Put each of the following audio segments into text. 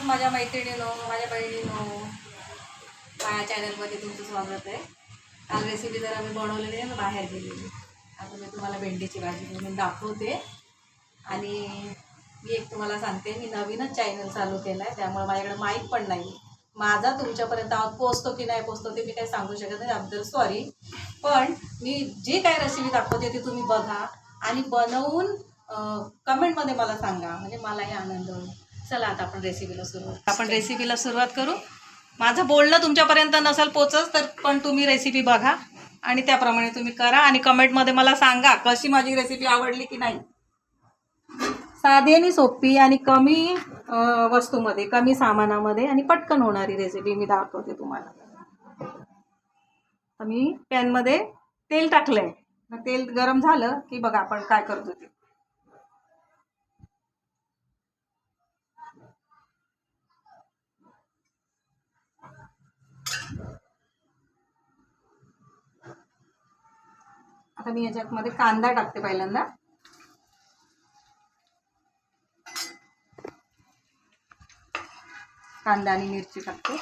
माझ्या मैत्रिणींनो, माझ्या बहिणींनो, माझ्या चॅनलमध्ये तुमचं स्वागत आहे. काल रेसिपी जरा मी बनवलेली आहे, बाहेर गेलेली. आता मी तुम्हाला भेंडीची भाजी बनवून दाखवते. आणि मी एक तुम्हाला सांगते, मी नवीनच चॅनल चालू केला आहे, त्यामुळे माझ्याकडे माईक पण नाही. माझा तुमच्यापर्यंत पोचतो की नाही पोचतो ते मी काही सांगू शकत नाही, त्याबद्दल सॉरी. पण मी जी काय रेसिपी दाखवते ती तुम्ही बघा आणि बनवून कमेंटमध्ये मला सांगा, म्हणजे मलाही आनंद होईल. चला आता आपण रेसिपीला सुरुवात करू. माझं बोलणं तुमच्यापर्यंत नसेल पोचत तर पण तुम्ही रेसिपी बघा आणि त्याप्रमाणे तुम्ही करा आणि कमेंटमध्ये मला सांगा कशी माझी रेसिपी आवडली की नाही. साधी आणि सोपी आणि कमी वस्तूमध्ये, कमी सामानामध्ये आणि पटकन होणारी रेसिपी मी दाखवते तुम्हाला. मी पॅनमध्ये तेल टाकलंय. तेल गरम झालं की बघा आपण काय करतो ते. आता मी याच्यामध्ये कांदा टाकते पहिल्यांदा. कांदा आणि मिरची टाकते.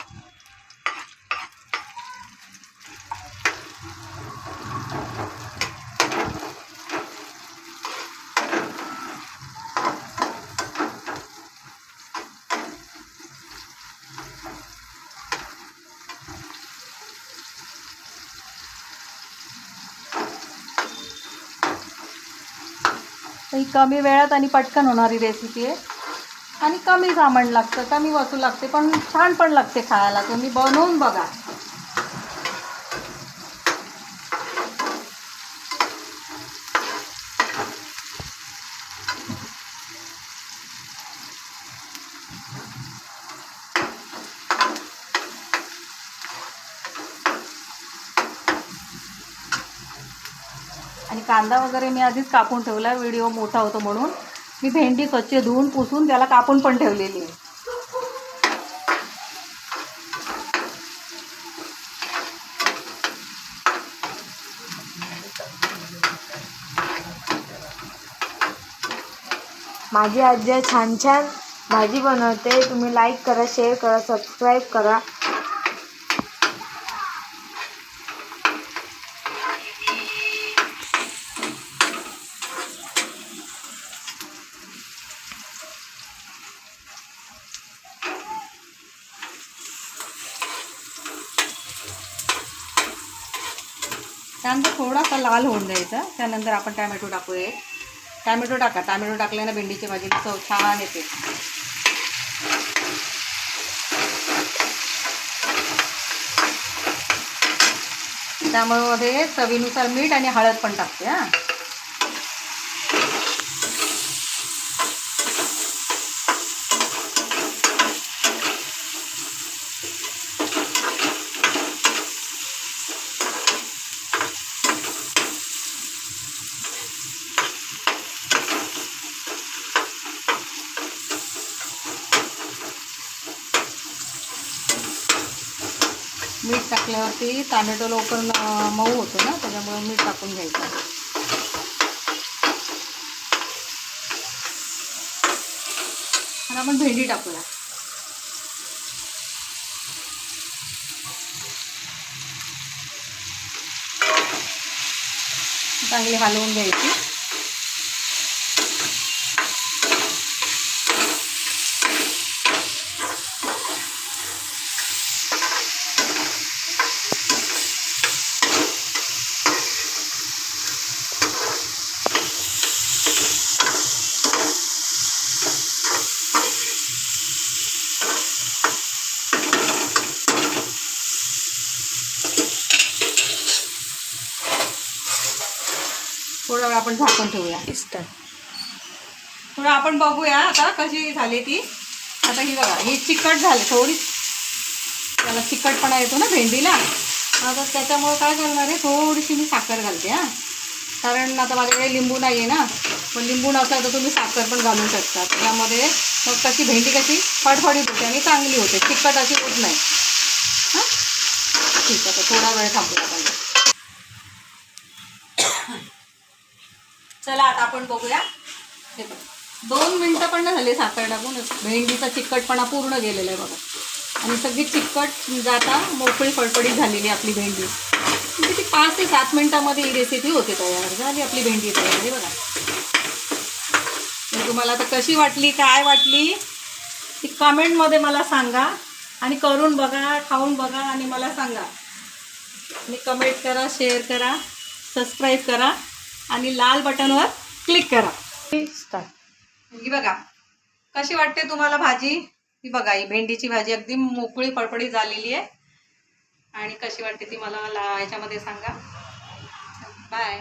ही कमी वेळात आणि पटकन होणारी रेसिपी आहे आणि कमी सामान लागतं, कमी वस्तू लागते, पण छान पण लागते खायला. तुम्ही बनवून बघा. आणि कांदा वगैरे मी आधीच कापून ठेवला, व्हिडिओ मोठा होतो म्हणून. मी भेंडी स्वच्छ धुवून पुसून त्याला कापून पण ठेवलेली आहे. माझी आजी छान छान भाजी बनवते. तुम्ही लाईक करा, शेअर करा, सबस्क्राईब करा. कांदा थोडासा लाल होऊन द्यायचा. त्यानंतर आपण टॅमॅटो टाकूया. टॅमॅटो टाका. टॅमॅटो टाकल्यानं भेंडीची भाजी चव छान येते. त्यामुळे चवीनुसार मीठ आणि हळद पण टाकते. मीठ टाकल्यावरती टॅमॅटो लवकर मऊ होतो ना, त्याच्यामुळे मीठ टाकून घ्यायचं. आणि आपण भेंडी टाकूया. चांगली हलवून घ्यायची. थोडा वेळ आपण झाकून ठेवूया. थोडं आपण बघूया आता कशी झाली ती. आता ही बघा, ही चिकट झाली थोडी. त्याला चिकटपणा येतो ना भेंडीला. आता त्याच्यामुळे काय करणार आहे, थोडीशी मी साखर घालते. कारण आता माझ्याकडे लिंबू नाही आहे ना, पण लिंबू नसला तर तुम्ही साखर पण घालू शकता. त्यामध्ये मग कशी भेंडी कशी फडफडीत होते आणि चांगली होते, चिकट अशी होत नाही. ठीक आहे, थोडा वेळ थांबूया आपण. चला आता आपण बघूया. हे बघा 2 मिनटं पण नाही झाले साखर टाकून भेंडीचा चिकटपणा पूर्ण गेलेला आहे बघा. आणि सगळी चिकट जाता मोकळी फडफडीत झालेली आपली भेंडी. किती 5 ते 7 मिनटामध्ये ही रेसिपी होते तयार. झाली आपली भेंडी तयार आहे बघा. तर तुम्हाला आता कशी वाटली, काय वाटली ती कमेंटमध्ये मला सांगा. आणि करून बघा, खाऊन बघा आणि मला सांगा. आणि कमेंट करा, शेअर करा, सबस्क्राईब करा आणि लाल बटनवर क्लिक करा. स्टार्ट. ही बघा कशी वाटते तुम्हाला भाजी. ही बघा, ही भेंडीची भाजी अगदी मोकळी फडफडीत झालेली आहे. आणि कशी वाटते ती मला ह्याच्यामध्ये सांगा. बाय.